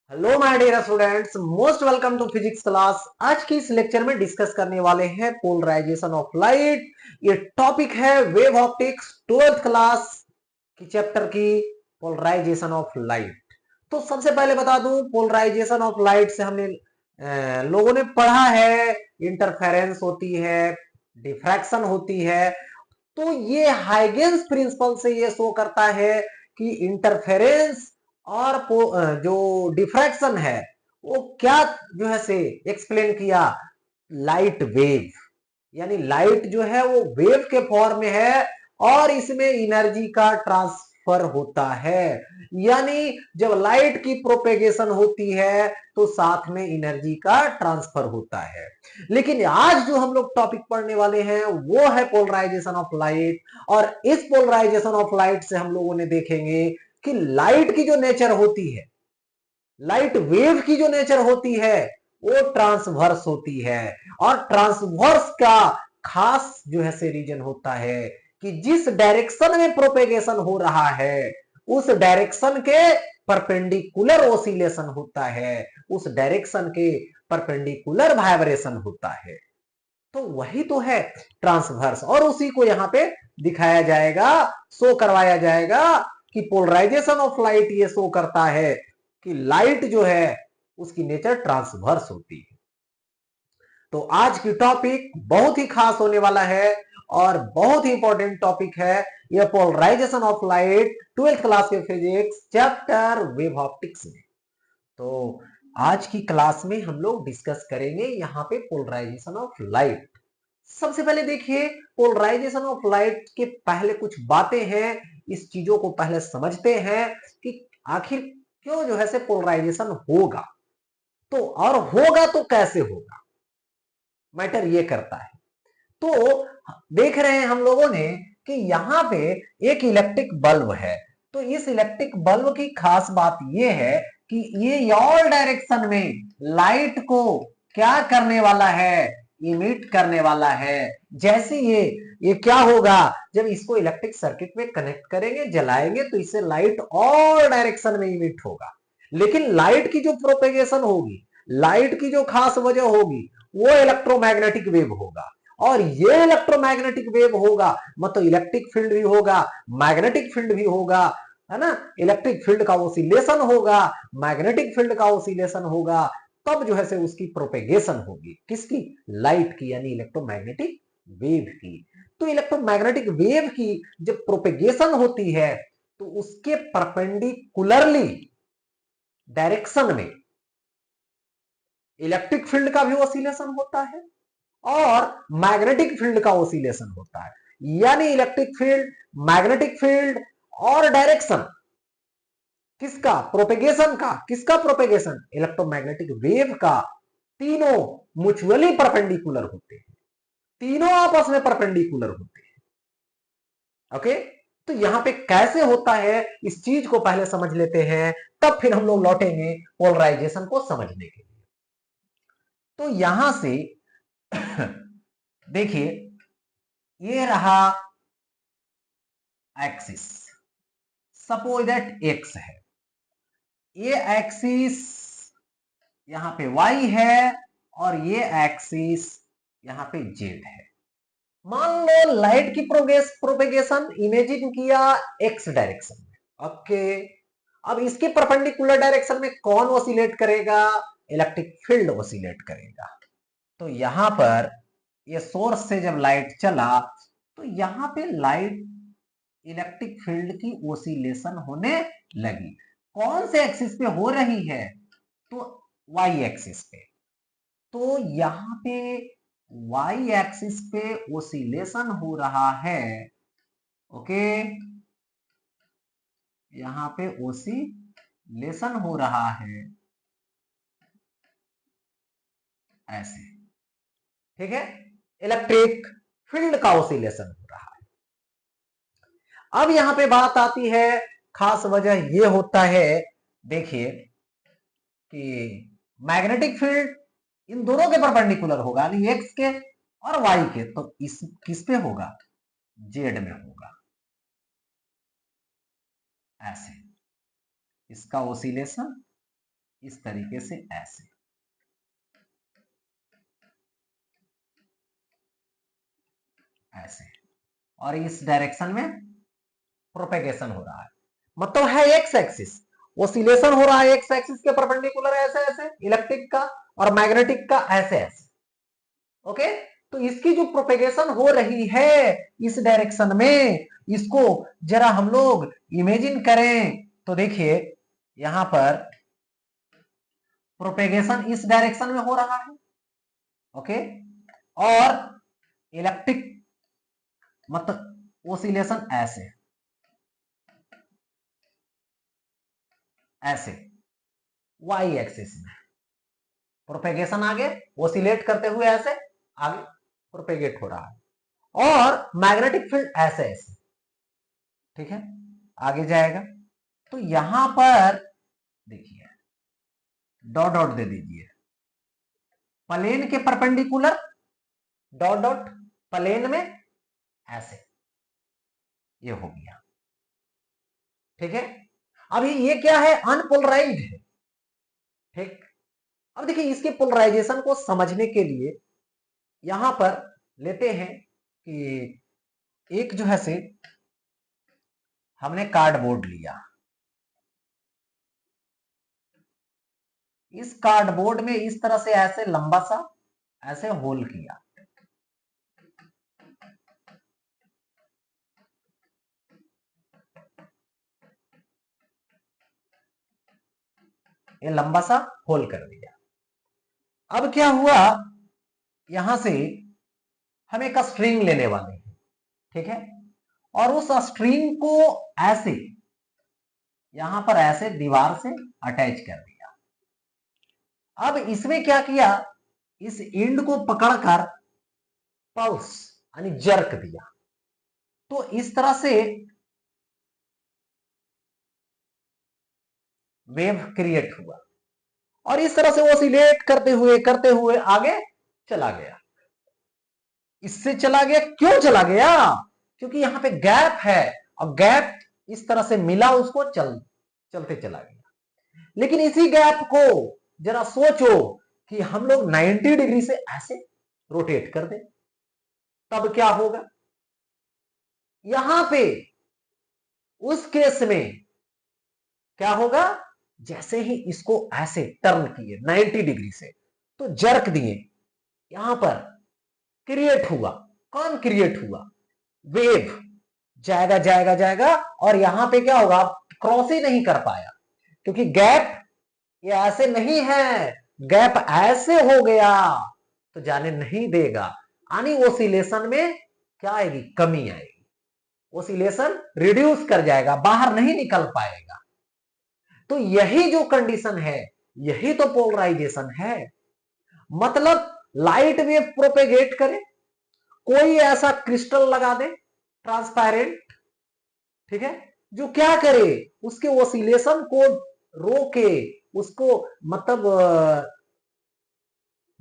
Hello my dear students, most welcome to physics class. आज की इस लेक्चर में डिस्कस करने वाले हैं पोलराइजेशन ऑफ लाइट। ये टॉपिक है वेव ऑप्टिक्स 12th क्लास की चैप्टर की पोलराइजेशन ऑफ लाइट। तो सबसे पहले बता दूं, पोलराइजेशन ऑफ लाइट से हमने लोगों ने पढ़ा है इंटरफेरेंस होती है, डिफ्रैक्शन होती है। तो ये हाइगेंस प्रिंसिपल से ये शो करता है कि इंटरफेरेंस और जो डिफ्रैक्शन है वो क्या जो है से एक्सप्लेन किया, लाइट वेव। यानी लाइट जो है वो वेव के फॉर्म में है और इसमें एनर्जी का ट्रांसफर होता है। यानी जब लाइट की प्रोपेगेशन होती है तो साथ में एनर्जी का ट्रांसफर होता है। लेकिन आज जो हम लोग टॉपिक पढ़ने वाले हैं वो है पोलराइजेशन ऑफ लाइट। और इस पोलराइजेशन ऑफ लाइट से हम लोगों ने देखेंगे कि लाइट की जो नेचर होती है, लाइट वेव की जो नेचर होती है वो ट्रांसवर्स होती है। और ट्रांसवर्स का खास जो है से रीजन होता है कि जिस डायरेक्शन में प्रोपेगेशन हो रहा है उस डायरेक्शन के परपेंडिकुलर ओसिलेशन होता है, उस डायरेक्शन के परपेंडिकुलर वाइब्रेशन होता है। तो वही तो है ट्रांसवर्स, और उसी को यहां पे दिखाया जाएगा, शो करवाया जाएगा कि पोलराइजेशन ऑफ लाइट ये शो करता है कि लाइट जो है उसकी नेचर ट्रांसवर्स होती है। तो आज की टॉपिक बहुत ही खास होने वाला है और बहुत ही इंपॉर्टेंट टॉपिक है यह polarisation of light 12th class के फिजिक्स चैप्टर वेव ऑप्टिक्स में। तो आज की क्लास में हम लोग डिस्कस करेंगे यहां पे पोलराइजेशन ऑफ लाइट। सबसे पहले देखिए, पोलराइजेशन ऑफ लाइट के पहले कुछ बातें हैं, इस चीजों को पहले समझते हैं कि आखिर क्यों जो है से पोलराइजेशन होगा। तो और होगा तो कैसे होगा, मैटर ये करता है। तो देख रहे हैं हम लोगों ने कि यहां पे एक इलेक्ट्रिक बल्ब है। तो इस इलेक्ट्रिक बल्ब की खास बात यह है कि ये ऑल डायरेक्शन में लाइट को क्या करने वाला है, इमिट करने वाला है। जैसे ये क्या होगा, जब इसको इलेक्ट्रिक सर्किट में कनेक्ट करेंगे, जलाएंगे, तो इससे लाइट ऑल डायरेक्शन में इमिट होगा। लेकिन लाइट की जो प्रोपेगेशन होगी, लाइट की जो खास वजह होगी, वो इलेक्ट्रोमैग्नेटिक वेव होगा। और ये इलेक्ट्रोमैग्नेटिक वेव होगा मतलब इलेक्ट्रिक फील्ड भी होगा, मैग्नेटिक फील्ड भी होगा, है ना। इलेक्ट्रिक फील्ड का ओसिलेशन होगा, मैग्नेटिक फील्ड का ओसिलेशन होगा, तब जो है से उसकी प्रोपेगेशन होगी। किसकी? लाइट की, यानी इलेक्ट्रोमैग्नेटिक वेव की। तो इलेक्ट्रोमैग्नेटिक वेव की जब प्रोपेगेशन होती है तो उसके परपेंडिकुलरली डायरेक्शन में इलेक्ट्रिक फील्ड का भी ओसिलेशन होता है और मैग्नेटिक फील्ड का ओसिलेशन होता है। यानी इलेक्ट्रिक फील्ड, मैग्नेटिक फील्ड और डायरेक्शन किसका? प्रोपेगेशन का। किसका प्रोपेगेशन? इलेक्ट्रोमैग्नेटिक वेव का। तीनों म्यूचुअली परपेंडिकुलर होते हैं, तीनों आपस में परपेंडिकुलर होते हैं। ओके, तो यहां पे कैसे होता है इस चीज को पहले समझ लेते हैं, तब फिर हम लोग लौटेंगे पोलराइजेशन को समझने के लिए। तो यहां से देखिए, ये रहा एक्सिस, सपोज दैट एक्स है, ये एक्सिस यहां पे वाई है और ये एक्सिस यहां पे जेड है। मान लो लाइट की प्रोपेगेशन इमेजिन किया एक्स डायरेक्शन में। ओके, अब इसके परपेंडिकुलर डायरेक्शन में कौन ओसिलेट करेगा? इलेक्ट्रिक फील्ड ओसिलेट करेगा। तो यहां पर ये सोर्स से जब लाइट चला तो यहां पे लाइट इलेक्ट्रिक फील्ड की ओसिलेशन होने लगी। कौन से एक्सिस पे हो रही है? तो वाई एक्सिस पे। तो यहां पे वाई एक्सिस पे ओसिलेशन हो रहा है। ओके, यहां पे ओसिलेशन हो रहा है ऐसे, ठीक है। इलेक्ट्रिक फील्ड का ओसिलेशन हो रहा है। अब यहां पे बात आती है, खास वजह यह होता है, देखिए कि मैग्नेटिक फील्ड इन दोनों के परपेंडिकुलर होगा, यानी एक्स के और वाई के। तो इस किस पे होगा? जेड में होगा ऐसे। इसका ओसिलेशन इस तरीके से ऐसे, ऐसे, और इस डायरेक्शन में प्रोपेगेशन हो रहा है। मतलब है एक्स एक्सिस, ओसिलेशन हो रहा है एक्स एक्सिस के परपेंडिकुलर ऐसे ऐसे इलेक्ट्रिक का, और मैग्नेटिक का ऐसे ऐसे। ओके, तो इसकी जो प्रोपेगेशन हो रही है इस डायरेक्शन में, इसको जरा हम लोग इमेजिन करें तो देखिए यहां पर प्रोपेगेशन इस डायरेक्शन में हो रहा है। ओके, और इलेक्ट्रिक मतलब ओसिलेशन ऐसे ऐसे वाई एक्सिस में प्रोपेगेशन आगे ओसिलेट करते हुए ऐसे आगे प्रोपेगेट हो रहा है, और मैग्नेटिक फील्ड ऐसे ऐसे, ठीक है, आगे जाएगा। तो यहां पर देखिए डॉट डॉट दे दीजिए, प्लेन के परपेंडिकुलर डॉट डॉट, प्लेन में ऐसे, ये हो गया, ठीक है। अभी ये क्या है, अनपोलराइज्ड है, ठीक। अब देखिए इसके पोलराइजेशन को समझने के लिए यहां पर लेते हैं कि एक जो है से हमने कार्डबोर्ड लिया, इस कार्डबोर्ड में इस तरह से ऐसे लंबा सा ऐसे होल किया, ये लंबा सा होल कर दिया। अब क्या हुआ, यहां से हम एक स्ट्रिंग लेने वाले हैं, ठीक है, और उस स्ट्रिंग को ऐसे यहां पर ऐसे दीवार से अटैच कर दिया। अब इसमें क्या किया, इस एंड को पकड़कर पल्स यानी जर्क दिया, तो इस तरह से वेव क्रिएट हुआ, और इस तरह से ओसिलेट करते हुए आगे चला गया। इससे चला गया, क्यों चला गया, क्योंकि यहां पे गैप है, और गैप इस तरह से मिला उसको, चलते चला गया। लेकिन इसी गैप को जरा सोचो कि हम लोग 90 डिग्री से ऐसे रोटेट कर दें, तब क्या होगा, यहां पे उस केस में क्या होगा, जैसे ही इसको ऐसे टर्न किए 90 डिग्री से, तो जर्क दिए, यहां पर क्रिएट हुआ, कौन क्रिएट हुआ, वेव जाएगा जाएगा जाएगा, और यहां पे क्या होगा, क्रॉस ही नहीं कर पाया, क्योंकि गैप ये ऐसे नहीं है, गैप ऐसे हो गया, तो जाने नहीं देगा, यानी ओसिलेशन में क्या आएगी, कमी आएगी, ओसिलेशन रिड्यूस कर जाएगा, बाहर नहीं निकल पाएगा। तो यही जो कंडीशन है, यही तो पोलराइजेशन है। मतलब लाइट वेव प्रोपेगेट करे, कोई ऐसा क्रिस्टल लगा दे ट्रांसपेरेंट, ठीक है, जो क्या करे, उसके ओसिलेशन को रोके, उसको मतलब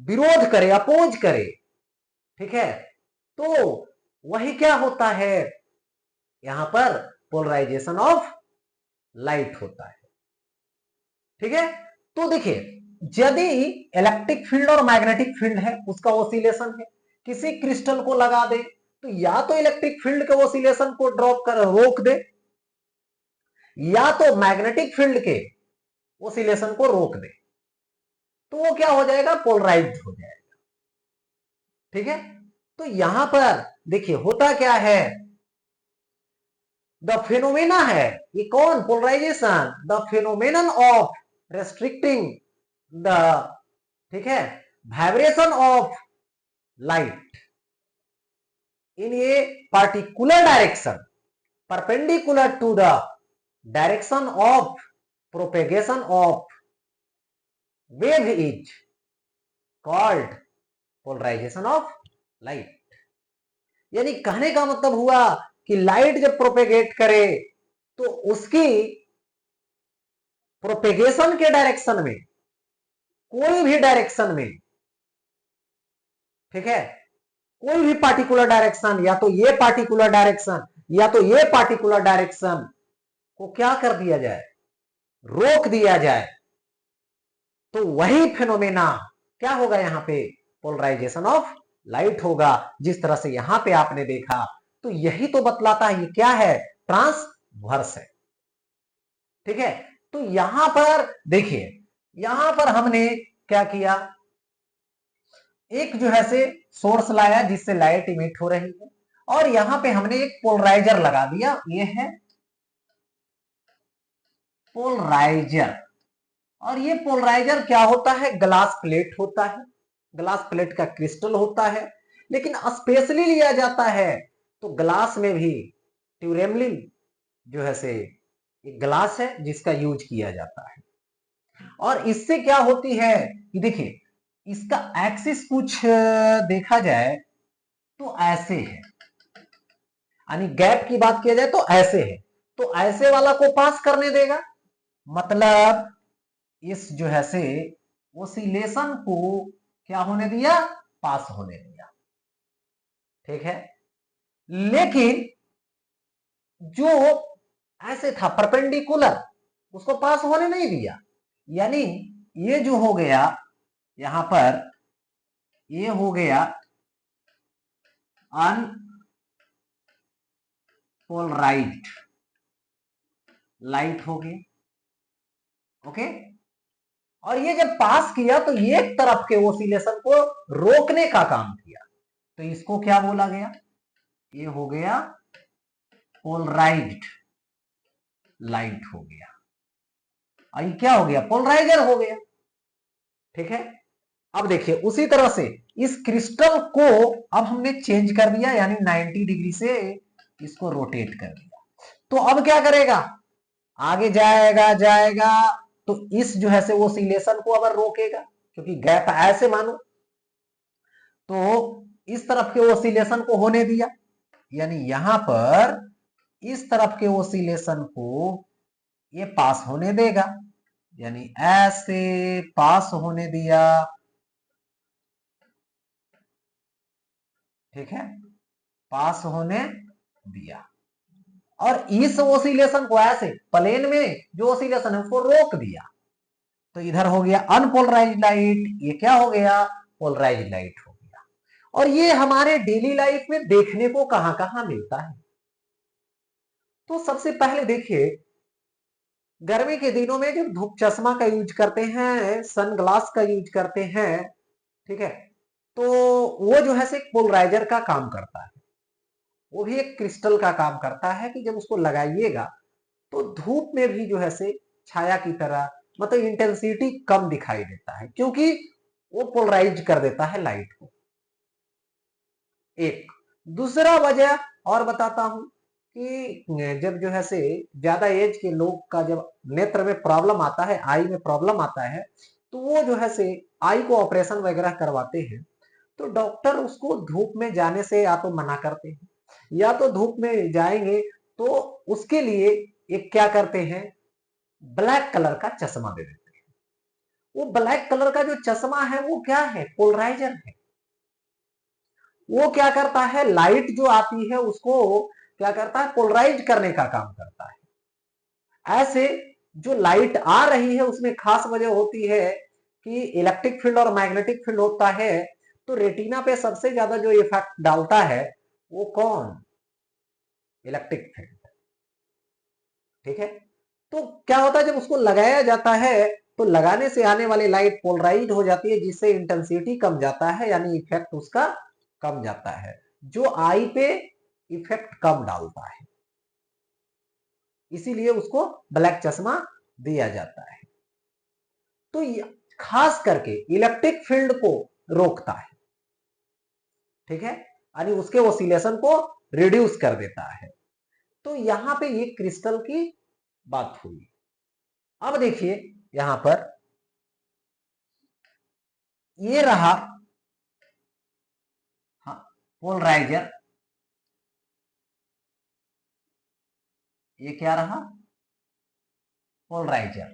विरोध करे, अपोज करे, ठीक है। तो वही क्या होता है, यहां पर पोलराइजेशन ऑफ लाइट होता है, ठीक है। तो देखिए यदि इलेक्ट्रिक फील्ड और मैग्नेटिक फील्ड है, उसका ओसिलेशन है, किसी क्रिस्टल को लगा दे, तो या तो इलेक्ट्रिक फील्ड के ओसिलेशन को ड्रॉप कर रोक दे, या तो मैग्नेटिक फील्ड के ओसिलेशन को रोक दे, तो वो क्या हो जाएगा, पोलराइज्ड हो जाएगा, ठीक है। तो यहां पर देखिए होता क्या है, द फिनोमेना है, ये कौन, polarisation, the phenomenon of restricting the, ठीक है, vibration of light in a particular direction perpendicular to the direction of propagation of wave is called polarisation of light. यानी कहने का मतलब हुआ कि लाइट जब प्रोपेगेट करे तो उसकी प्रोपेगेशन के डायरेक्शन में, कोई भी डायरेक्शन में, ठीक है, कोई भी पार्टिकुलर डायरेक्शन, या तो ये पार्टिकुलर डायरेक्शन या तो ये पार्टिकुलर डायरेक्शन को क्या कर दिया जाए, रोक दिया जाए, तो वही फिनोमेना क्या होगा यहाँ पे, पोलराइजेशन ऑफ लाइट होगा, जिस तरह से यहां पे आपने देखा। तो यही तो बतलाता है ये क्या है, ट्रांसवर्स है। ठीक है, तो यहां पर देखिए, यहां पर हमने क्या किया, एक जो है से सोर्स लाया जिससे लाइट इमिट हो रही है, और यहां पे हमने एक पोलराइजर लगा दिया, ये है पोलराइजर। और ये पोलराइजर क्या होता है, ग्लास प्लेट होता है, ग्लास प्लेट का क्रिस्टल होता है, लेकिन स्पेशली लिया जाता है तो ग्लास में भी ट्यूरेमलिन जो है से एक ग्लास है जिसका यूज किया जाता है। और इससे क्या होती है कि देखिए, इसका एक्सिस कुछ देखा जाए तो ऐसे है, यानी गैप की बात किया जाए तो ऐसे है, तो ऐसे वाला को पास करने देगा, मतलब इस जो है से ओसिलेशन को क्या होने दिया, पास होने दिया। ठीक है, लेकिन जो ऐसे था परपेंडिकुलर, उसको पास होने नहीं दिया, यानी ये जो हो गया यहां पर, ये हो गया अनपोलराइज्ड लाइट हो गया। ओके, और ये जब पास किया तो ये एक तरफ के ओसिलेशन को रोकने का काम किया, तो इसको क्या बोला गया, ये हो गया पोलराइज्ड लाइट हो गया, और ये क्या हो गया, पोलराइजर हो गया। ठीक है, अब देखिए उसी तरह से इस क्रिस्टल को अब हमने चेंज कर दिया, यानी 90 डिग्री से इसको रोटेट कर दिया, तो अब क्या करेगा, आगे जाएगा जाएगा, तो इस जो है से ओसिलेशन को अब रोकेगा, क्योंकि गैप ऐसे मानो, तो इस तरफ के ओसिलेशन को होने दिया, यानी यहां पर इस तरफ के ओसिलेशन को ये पास होने देगा, यानी ऐसे पास होने दिया। ठीक है, पास होने दिया, और इस ओसिलेशन को ऐसे प्लेन में जो ओसिलेशन है उसको रोक दिया, तो इधर हो गया अनपोलराइज्ड लाइट, ये क्या हो गया, पोलराइज्ड लाइट हो गया। और ये हमारे डेली लाइफ में देखने को कहां कहां मिलता है, तो सबसे पहले देखिए, गर्मी के दिनों में जब धूप चश्मा का यूज करते हैं, सनग्लास का यूज करते हैं, ठीक है, तो वो जो है से पोलराइजर का काम करता है, वो भी एक क्रिस्टल का काम करता है कि जब उसको लगाइएगा तो धूप में भी जो है से छाया की तरह, मतलब इंटेंसिटी कम दिखाई देता है, क्योंकि वो पोलराइज कर देता है लाइट को। एक दूसरा वजह और बताता हूं कि जब जो है से ज्यादा एज के लोग का जब नेत्र में प्रॉब्लम आता है, आई में प्रॉब्लम आता है, तो वो जो है से आई को ऑपरेशन वगैरह करवाते हैं, तो डॉक्टर उसको धूप में जाने से या तो मना करते हैं, या तो धूप में जाएंगे तो उसके लिए एक क्या करते हैं, ब्लैक कलर का चश्मा दे देते हैं। वो ब्लैक कलर का जो चश्मा है वो क्या है, पोलराइजर है, वो क्या करता है, लाइट जो आती है उसको क्या करता है, पोलराइज करने का काम करता है। ऐसे जो लाइट आ रही है उसमें खास वजह होती है कि इलेक्ट्रिक फील्ड और मैग्नेटिक फील्ड होता है, तो रेटिना पे सबसे ज्यादा जो इफेक्ट डालता है वो कौन, इलेक्ट्रिक फील्ड। ठीक है, तो क्या होता है जब उसको लगाया जाता है तो लगाने से आने वाली लाइट पोलराइज हो जाती है, जिससे इंटेंसिटी कम जाता है, यानी इफेक्ट उसका कम जाता है, जो आई पे इफेक्ट कम डालता है, इसीलिए उसको ब्लैक चश्मा दिया जाता है। तो खास करके इलेक्ट्रिक फील्ड को रोकता है, ठीक है, यानी उसके ओसिलेशन को रिड्यूस कर देता है। तो यहां पे ये क्रिस्टल की बात हुई। अब देखिए यहां पर ये रहा, हाँ, पोलराइजर, ये क्या रहा, पोलराइजर।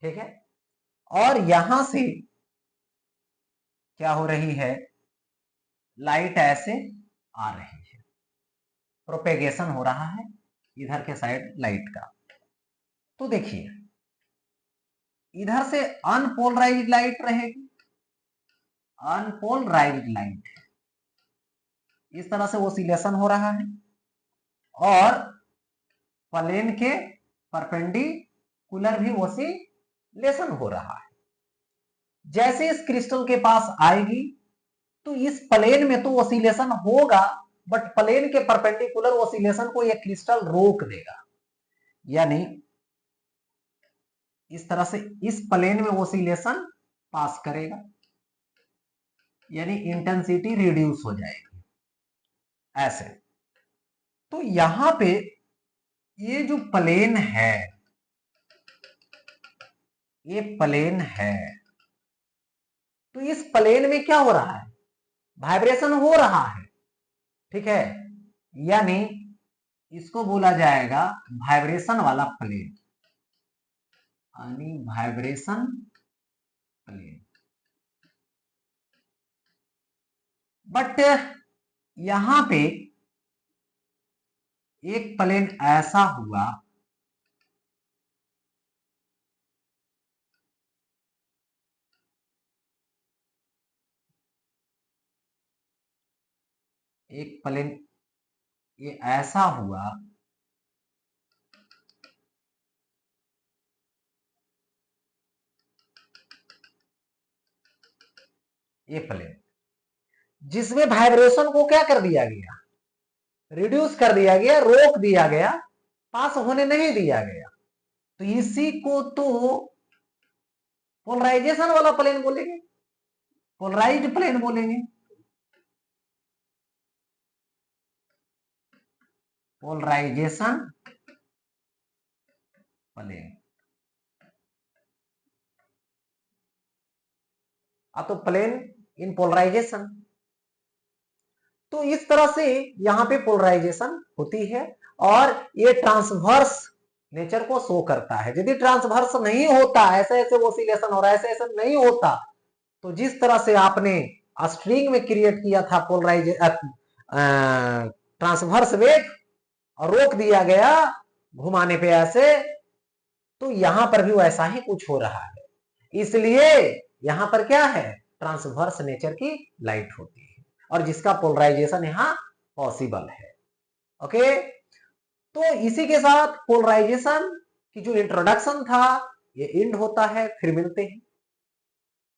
ठीक है, और यहां से क्या हो रही है, लाइट ऐसे आ रही है, प्रोपेगेशन हो रहा है इधर के साइड लाइट का। तो देखिए इधर से अनपोलराइज्ड लाइट रहेगी, अनपोलराइज्ड लाइट, इस तरह से ओसिलेशन हो रहा है और प्लेन के परपेंडिकुलर भी ओसिलेशन हो रहा है। जैसे इस क्रिस्टल के पास आएगी तो इस प्लेन में तो ओसिलेशन होगा, बट प्लेन के परपेंडिकुलर ओसिलेशन को यह क्रिस्टल रोक देगा, यानी इस तरह से इस प्लेन में ओसिलेशन पास करेगा, यानी इंटेंसिटी रिड्यूस हो जाएगी ऐसे। तो यहां पे ये जो प्लेन है, ये प्लेन है, तो इस प्लेन में क्या हो रहा है, वाइब्रेशन हो रहा है, ठीक है, यानी इसको बोला जाएगा वाइब्रेशन वाला प्लेन, यानी वाइब्रेशन प्लेन। बट यहां पे एक प्लेन ऐसा हुआ, एक प्लेन ये ऐसा हुआ, ये प्लेन जिसमें वाइब्रेशन को क्या कर दिया गया, रिड्यूस कर दिया गया, रोक दिया गया, पास होने नहीं दिया गया, तो इसी को तो पोलराइजेशन वाला प्लेन बोलेंगे, पोलराइज्ड प्लेन बोलेंगे, पोलराइजेशन प्लेन। तो प्लेन इन पोलराइजेशन, तो इस तरह से यहां पे पोलराइजेशन होती है और ये ट्रांसवर्स नेचर को शो करता है। यदि ट्रांसवर्स नहीं होता, ऐसे ऐसे ओसिलेशन और ऐसे ऐसे नहीं होता, तो जिस तरह से आपने स्ट्रिंग में क्रिएट किया था ट्रांसवर्स वेव और रोक दिया गया घुमाने पे ऐसे, तो यहां पर भी वैसा ही कुछ हो रहा है। इसलिए यहां पर क्या है, ट्रांसवर्स नेचर की लाइट होती है और जिसका पोलराइजेशन यहां पॉसिबल है। ओके, तो इसी के साथ पोलराइजेशन की जो इंट्रोडक्शन था ये एंड होता है, फिर मिलते हैं।